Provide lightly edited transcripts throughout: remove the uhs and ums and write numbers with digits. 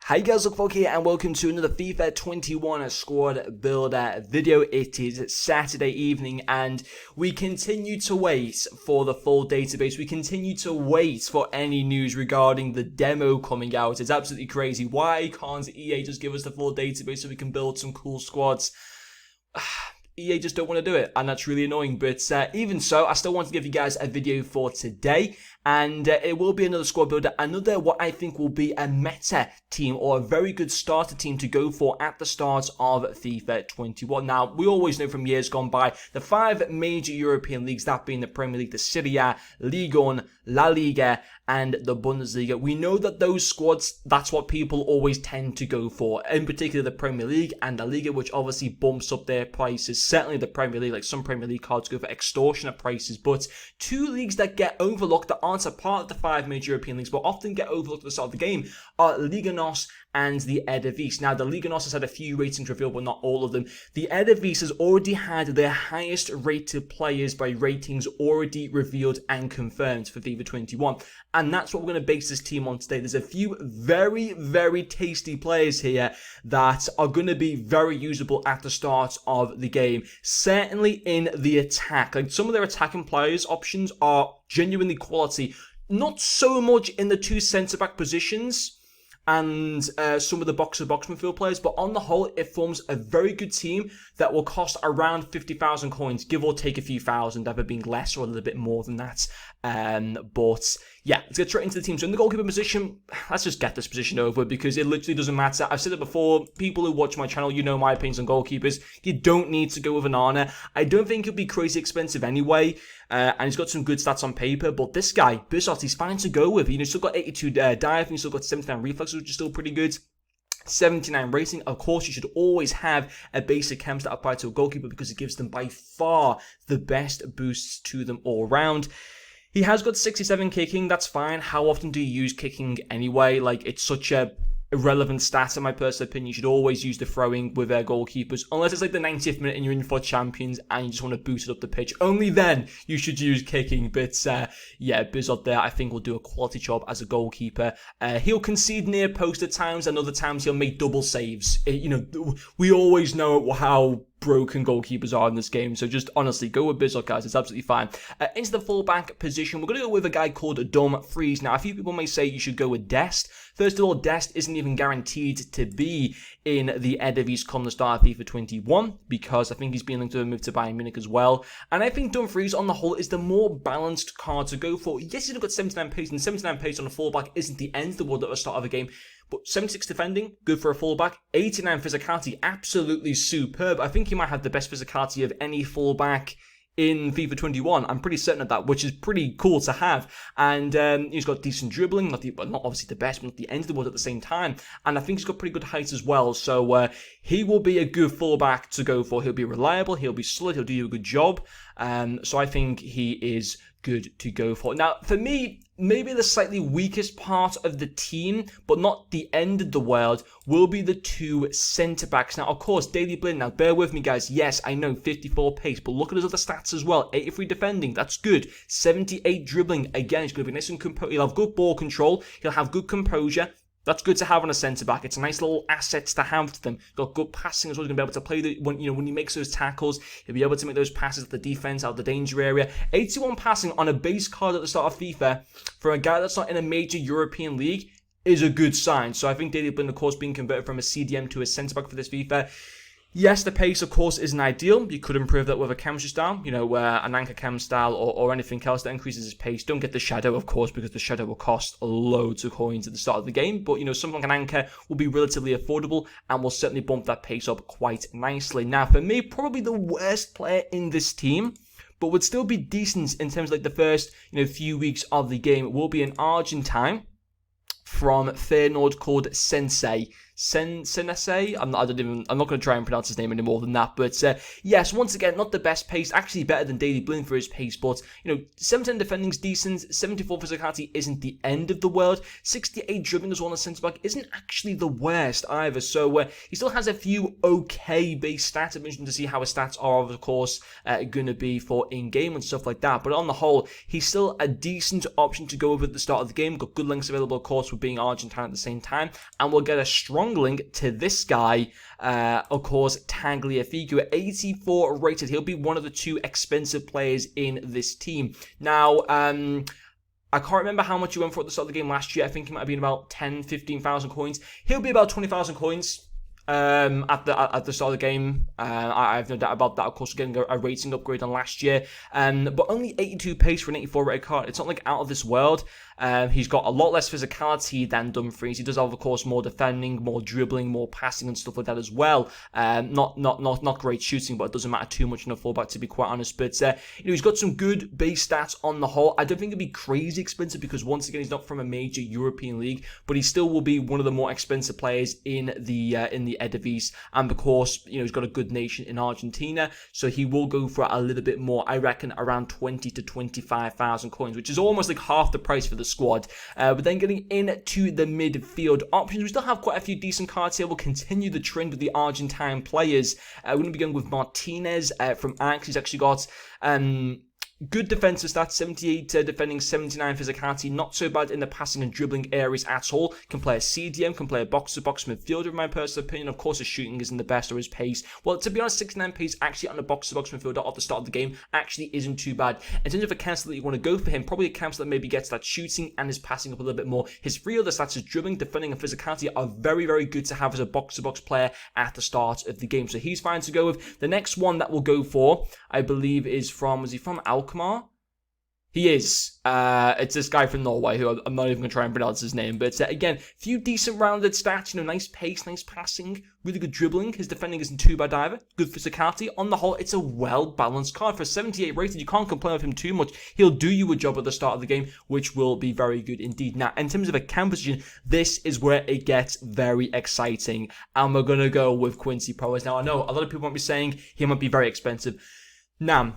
Hi guys, Luke here and welcome to another FIFA 21 squad builder video. It is Saturday evening and we continue to wait for the full database. We continue to wait for any news regarding the demo coming out. It's absolutely crazy. Why can't EA just give us the full database so we can build some cool squads? EA just don't want to do it, and that's really annoying, but even so, I still want to give you guys a video for today, and it will be another squad builder, another what I think will be a meta team, or a very good starter team to go for at the start of FIFA 21. Now, we always know from years gone by, the 5 major European leagues, that being the Premier League, the Serie A, Ligue 1, La Liga, and the Bundesliga. We know that those squads, that's what people always tend to go for, in particular the Premier League and the Liga, which obviously bumps up their prices. Certainly the Premier League, like some Premier League cards go for extortionate prices, but two leagues that get overlooked, that aren't a part of the 5 major European leagues, but often get overlooked at the start of the game, are Liga NOS and the Eredivisie. Now, the Liga NOS has had a few ratings revealed, but not all of them. The Eredivisie has already had their highest rated players by ratings already revealed and confirmed for FIFA 21. And that's what we're going to base this team on today. There's a few very, very tasty players here that are going to be very usable at the start of the game. Certainly in the attack. Like, some of their attacking players options are genuinely quality. Not so much in the 2 centre-back positions and some of the box-to-box midfield players, but on the whole, it forms a very good team that will cost around 50,000 coins, give or take a few thousand, either being less or a little bit more than that. But yeah, let's get straight into the team. So in the goalkeeper position, let's just get this position over because it literally doesn't matter. I've said it before, people who watch my channel, you know my opinions on goalkeepers. You don't need to go with Onana. I don't think he'll be crazy expensive anyway, and he's got some good stats on paper, but this guy, Bissot, he's fine to go with. You know, he's still got 82 dive, and he's still got 79 reflexes, which is still pretty good. 79 rating. Of course, you should always have a basic chem stat applied to a goalkeeper because it gives them by far the best boosts to them all round. He has got 67 kicking, that's fine. How often do you use kicking anyway? Like, it's such a irrelevant stat in my personal opinion. You should always use the throwing with their goalkeepers, unless it's like the 90th minute and you're in for champions and you just want to boost it up the pitch. Only then you should use kicking. But yeah, Bissot there I think will do a quality job as a goalkeeper. He'll concede near post at times, and other times he'll make double saves. You know, we always know how broken goalkeepers are in this game, so just honestly go with Bissot, guys. It's absolutely fine. Into the fullback position, we're going to go with a guy called Dumfries. Now, a few people may say you should go with Dest. First of all, Dest isn't even guaranteed to be in the Eredivisie come the start of FIFA 21 because I think he's being linked to a move to Bayern Munich as well. And I think Dumfries on the whole is the more balanced card to go for. Yes, he's got 79 pace, and 79 pace on a fullback isn't the end of the world at the start of a game. But 76 defending, good for a fullback. 89 physicality, absolutely superb. I think he might have the best physicality of any fullback in FIFA 21. I'm pretty certain of that, which is pretty cool to have. And he's got decent dribbling, not obviously the best, but not the end of the world at the same time. And I think he's got pretty good height as well. So he will be a good fullback to go for. He'll be reliable, he'll be solid, he'll do you a good job. So I think he is good to go for. Now, for me, maybe the slightly weakest part of the team, but not the end of the world, will be the 2 centre-backs. Now, of course, Daley Blind, now bear with me, guys. Yes, I know, 54 pace, but look at his other stats as well. 83 defending, that's good. 78 dribbling, again, he's going to be nice and composed. He'll have good ball control, he'll have good composure. That's good to have on a centre-back. It's a nice little asset to have to them. Got good passing as well. He's going to be able to play when he makes those tackles, he'll be able to make those passes at the defence, out of the danger area. 81 passing on a base card at the start of FIFA for a guy that's not in a major European league is a good sign. So I think Daley Blind, of course, being converted from a CDM to a centre-back for this FIFA. Yes, the pace, of course, isn't ideal. You could improve that with a chemistry style, you know, an anchor chem style or anything else that increases his pace. Don't get the shadow, of course, because the shadow will cost loads of coins at the start of the game. But, you know, something like an anchor will be relatively affordable and will certainly bump that pace up quite nicely. Now, for me, probably the worst player in this team, but would still be decent in terms of like the first, you know, few weeks of the game, will be an Argentine from Feyenoord called Sensei. Senese. I'm not going to try and pronounce his name any more than that. But yes, once again, not the best pace. Actually better than Daily Blind for his pace. But, 710 defending's decent. 74 physicality isn't the end of the world. 68 dribbling as well on the centre-back isn't actually the worst either. So he still has a few okay base stats. I'm interested to see how his stats are, of course, going to be for in-game and stuff like that. But on the whole, he's still a decent option to go over at the start of the game. Got good links available, of course, with being Argentine at the same time. And we'll get a strong link to this guy, of course, Tagliafico, at 84 rated. He'll be one of the 2 expensive players in this team. Now, I can't remember how much he went for at the start of the game last year. I think he might have been about 10, 15,000 coins. He'll be about 20,000 coins at the start of the game. I have no doubt about that. Of course, we're getting a rating upgrade on last year. But only 82 pace for an 84 rated card. It's not like out of this world. He's got a lot less physicality than Dumfries. He does have, of course, more defending, more dribbling, more passing and stuff like that as well. Not great shooting, but it doesn't matter too much in a fullback, to be quite honest. But he's got some good base stats on the whole. I don't think it'd be crazy expensive because, once again, he's not from a major European league, but he still will be one of the more expensive players in the Eredivisie. And of course, he's got a good nation in Argentina, so he will go for a little bit more. I reckon around 20 to 25,000 coins, which is almost like half the price for the squad. But then getting into the midfield options, we still have quite a few decent cards here. We'll continue the trend with the Argentine players. We're going to be going with Martinez from Ajax. He's actually got good defensive stats, 78 defending, 79 physicality, not so bad in the passing and dribbling areas at all. Can play a CDM, can play a box-to-box midfielder in my personal opinion. Of course, his shooting isn't the best, or his pace. Well, to be honest, 69 pace actually on a box-to-box midfielder at the start of the game actually isn't too bad. In terms of a cancel that you want to go for him, probably a cancel that maybe gets that shooting and his passing up a little bit more. His 3 other stats, his dribbling, defending and physicality, are very, very good to have as a box-to-box player at the start of the game. So he's fine to go with. The next one that we'll go for, I believe, is from, was he from Alkmaar? He is. It's this guy from Norway, who I'm not even going to try and pronounce his name. But again, few decent rounded stats, nice pace, nice passing, really good dribbling. His defending isn't too bad either. Good physicality. On the whole, it's a well-balanced card. For 78 rated, you can't complain with him too much. He'll do you a job at the start of the game, which will be very good indeed. Now, in terms of a cam position, this is where it gets very exciting. And we're going to go with Quincy Promes. Now, I know a lot of people might be saying he might be very expensive. Now,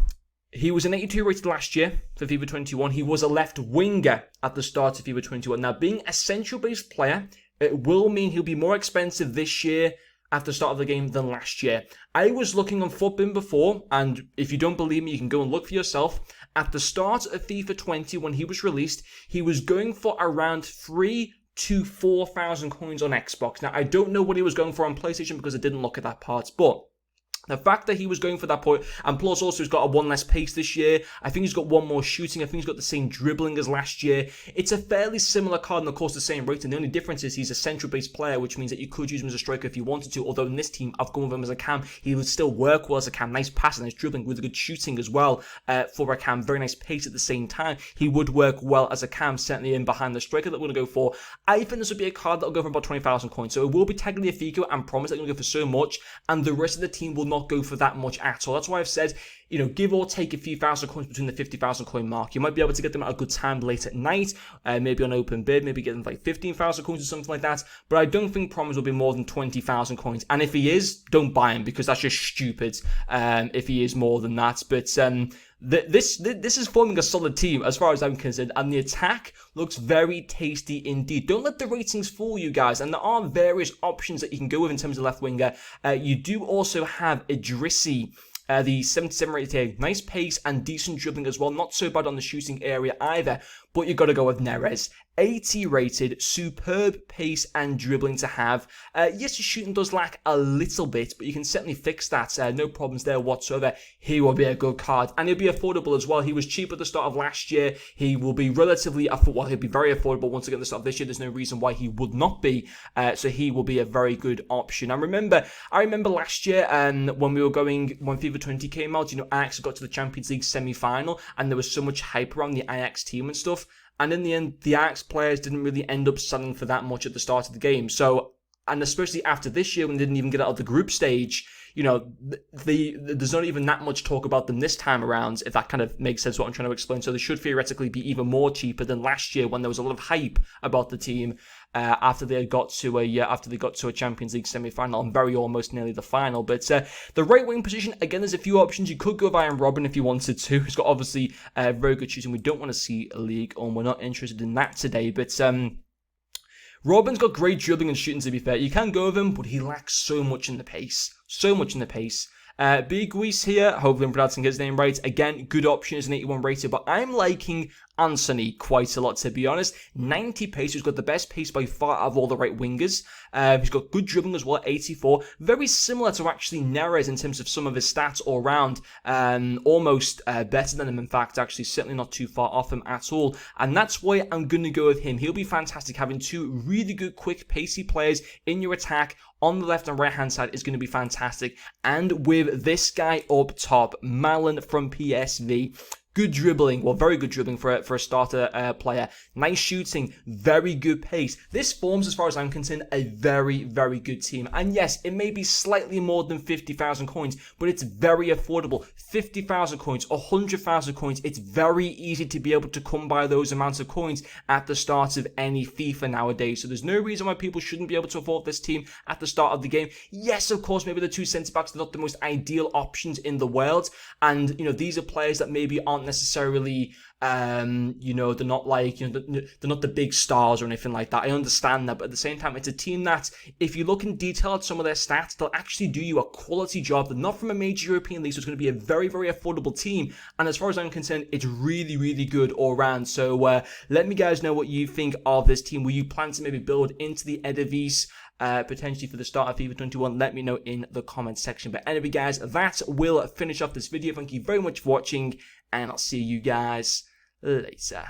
he was an 82 rated last year for FIFA 21. He was a left winger at the start of FIFA 21. Now, being a central-based player, it will mean he'll be more expensive this year at the start of the game than last year. I was looking on FUTBIN before, and if you don't believe me, you can go and look for yourself. At the start of FIFA 20, when he was released, he was going for around 3,000 to 4,000 coins on Xbox. Now, I don't know what he was going for on PlayStation because I didn't look at that part, but the fact that he was going for that point, and plus also he's got a 1 less pace this year. I think he's got 1 more shooting. I think he's got the same dribbling as last year. It's a fairly similar card and of course the same rating. The only difference is he's a central-based player, which means that you could use him as a striker if you wanted to. Although in this team, I've gone with him as a cam. He would still work well as a cam. Nice passing, nice dribbling, with good shooting as well for a cam. Very nice pace at the same time. He would work well as a cam, certainly in behind the striker that we're going to go for. I think this would be a card that will go for about 20,000 coins. So it will be Tagliafico and Promes that are going to go for so much, and the rest of the team will not go for that much at all. That's why I've said, give or take a few thousand coins between the 50,000 coin mark. You might be able to get them at a good time late at night, maybe on open bid, maybe get them like 15,000 coins or something like that. But I don't think Promes will be more than 20,000 coins. And if he is, don't buy him because that's just stupid. If he is more than that, but this is forming a solid team as far as I'm concerned, and the attack looks very tasty indeed. Don't let the ratings fool you guys, and there are various options that you can go with in terms of left winger. You do also have Idrissi, the 77 rated here. Nice pace and decent dribbling as well. Not so bad on the shooting area either, but you've got to go with Neres. 80 rated, superb pace and dribbling to have. Yes, his shooting does lack a little bit, but you can certainly fix that. No problems there whatsoever. He will be a good card, and he'll be affordable as well. He was cheap at the start of last year. He will be relatively affordable. He'll be very affordable once again at the start of this year. There's no reason why he would not be. So he will be a very good option. I remember last year when FIFA 20 came out, Ajax got to the Champions League semi-final, and there was so much hype around the Ajax team and stuff. And in the end, the Ajax players didn't really end up selling for that much at the start of the game. So, and especially after this year when they didn't even get out of the group stage, there's not even that much talk about them this time around, if that kind of makes sense what I'm trying to explain. So they should theoretically be even more cheaper than last year when there was a lot of hype about the team. after they got to a Champions League semi-final and very almost nearly the final. But the right wing position, again, there's a few options. You could go Ryan Robben if you wanted to. He's got obviously very good shooting. We don't want to see a league, and we're not interested in that today. But Robben's got great dribbling and shooting, to be fair. You can go with him, but he lacks so much in the pace. So much in the pace. Big Weiss here, hopefully I'm pronouncing his name right. Again, good option, is an 81 rated, but I'm liking Anthony quite a lot, to be honest. 90 pace, he's got the best pace by far of all the right wingers. He's got good dribbling as well, 84. Very similar to actually Neres in terms of some of his stats all round. Almost better than him, in fact, actually, certainly not too far off him at all. And that's why I'm going to go with him. He'll be fantastic. Having two really good, quick, pacey players in your attack on the left and right hand side is going to be fantastic. And with this guy up top, Malin from PSV, good dribbling, well, very good dribbling for a starter player. Nice shooting, very good pace. This forms, as far as I'm concerned, a very, very good team. And yes, it may be slightly more than 50,000 coins, but it's very affordable. 50,000 coins, 100,000 coins. It's very easy to be able to come by those amounts of coins at the start of any FIFA nowadays. So there's no reason why people shouldn't be able to afford this team at the start of the game. Yes, of course, maybe the two centre-backs are not the most ideal options in the world. And, you know, these are players that maybe aren't necessarily, you know, they're not like, you know, they're not the big stars or anything like that. I understand that, but at the same time, it's a team that, if you look in detail at some of their stats, they'll actually do you a quality job. They're not from a major European league, so it's going to be a very, very affordable team. And as far as I'm concerned, it's really, really good all round. So let me guys know what you think of this team. Will you plan to maybe build into the Eredivisie? Potentially for the start of FIFA 21, let me know in the comments section. But anyway, guys, that will finish off this video. Thank you very much for watching, and I'll see you guys later.